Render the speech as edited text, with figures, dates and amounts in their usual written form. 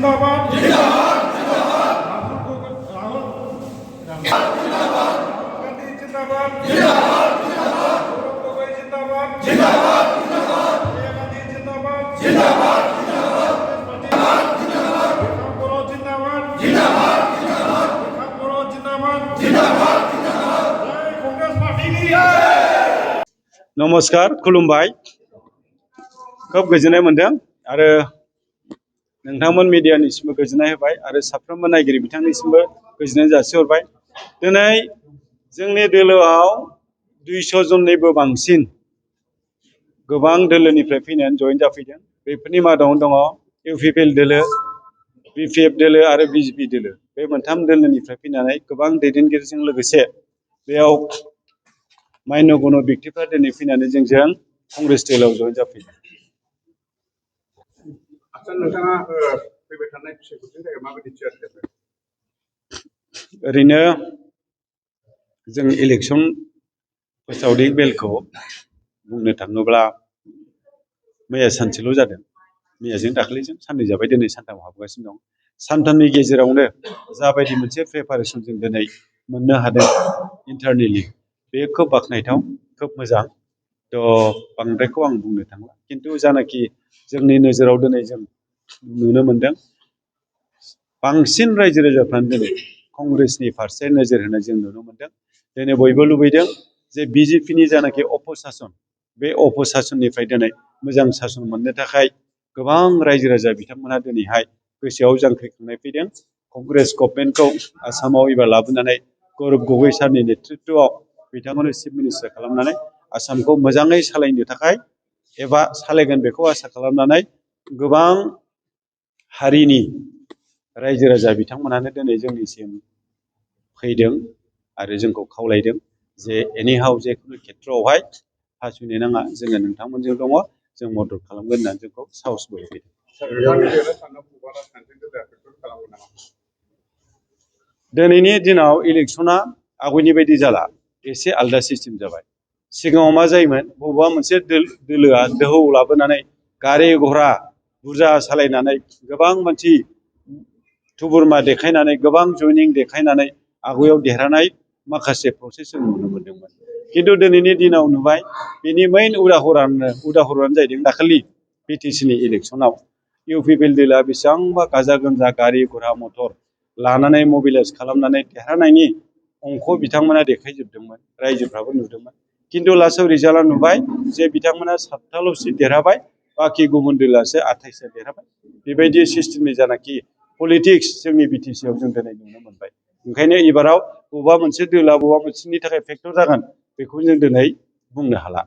जिंदाबाद गांधी जिंदाबाद गौरव गोगोई जिंदाबाद सोनिया गांधी जिंदाबाद बर' जिंदाबाद बर' जिंदाबाद जय कांग्रेस पार्टी नमस्कार खुलुमबाय खोब गोजोननाय मोनदों आरो नोंथांमोन मिडियानिसिमबो गोजोननाय होबाय आरो साफ्रोमबो नायगिरि बिथांनिसिमबो गोजोननाय जासिहरबाय। दिनै जोंनि दोलोआव 200 जननिबो बांसिन गोबां दोलोनिफ्राय फैनानै जयेन जाफैदों। बेफोरनि मादावनो दङ इउपिपिएल दोलो, बिपिएफ दोलो आरो बिजेपि दोलो। बे मोनथाम दोलोनिफ्राय फैनानै गोबां दैदेनगिरिजों लोगोसे बेयाव मान्यगण्य व्यक्तिफ्रा दिनै फैनानै जोंजों कंग्रेस दोलोआव जयेन जाफैदों। ओरैनो जों इलेक्शन फोसावदिं बेलखौ बुंनो थाङोब्ला मैया सानसेल' जादों। मैयाजों दाखालिजों साननै जाबाय, दिनै सानथाम हाबगासिनो दं। सानथामनि गेजेरावनो जाबायदि मोनसे प्रिपारेसन जों दिनै मोननो हादों इन्टारनेलि, बे खोब बाख्नायथाव, खोब मोजां। बांद्रायखौ आं बुंनो थांला, खिन्थु जानाखि जोंनि नोजोराव दिनै जों नुनो मोनदों बांसिन रायजो राजाफ्रानो दिनै कंग्रेसनि फारसे नोजोर होनाय जों नुनो मोनदों। दिनै बयबो लुबैदों जे बिजेपिनि जानाखि अपसासन, बे अपसासननिफ्राय दिनै मोजां सासन मोननो थाखाय गोबां रायजो राजा बिथांमोनहा दिनैहाय गोसोआव जांख्रिखांनाय फैदों। कंग्रेस गभर्नमेन्टखौ आसामाव एबार लाबोनानै गौरव गगोई सारनि नेतृत्वआव बिथांमोनखौ चिफ मिनिस्टार खालामनानै आसामखौ मोजाङै सालायनो थाखाय एबा सालायगोन बेखौ आसा खालामनानै गोबां हारिनि रायजो राजा बिथांमोनानो दिनै जोंनिसिम फैदों आरो जोंखौ खावलायदों जे एनिहाउ जेखुनु खेथ्रआवहाय फासयनो नाङा, जोङो नोंथांमोनजों दङ, जों मदद खालामगोन होननानै जोंखौ साहसबो होफैदों। दिनैनि दिनाव इलेक्सना आगयनि बायदि जाला, एसे आलदा सिस्टेम जाबाय। सिगाङाव मा जायोमोन, बबेबा मोनसे दोलोआ दोहौ लाबोनानै गारि घरा बुरजा सालायनानै गोबां मानसि थुबुरमा देखायनानै गोबां जयनिं देखायनानै आगयाव देरहानाय माखासे प्रसेस जों नुनो मोन्दोंमोन। खिन्थु दिनैनि दिनाव नुबाय बेनि मेइन उदाहरनानो जाहैदों दाखालि बिटिसिनि इलेक्सनाव इउपिपिएल दोलोआ बेसेबांबा गाजा गोमजा गारि घरा मटर लानानै मबिलाइज खालामनानै देरहानायनि अंख बिथांमोना देखायजोबदोंमोन, रायजोफ्राबो नुदोंमोन। खिन्थु लास्टआव रिजाल्टआ नुबाय जे बिथांमोना 7थाल' सिट देरहाबाय, बाखि गुबुन दोलोआसो 28 देरहाबाय। बेबायदि सिस्टेमनि जानाखि पलिटिक्स जोंनि बिटिसिआव जों दिनै नुनो मोनबाय। ओंखायनो एबाराव बबेबा मोनसे दोलोआ बबेबा मोनसेनि थाखाय फेक्टर जागोन बेखौ जों दिनै बुंनो हाला।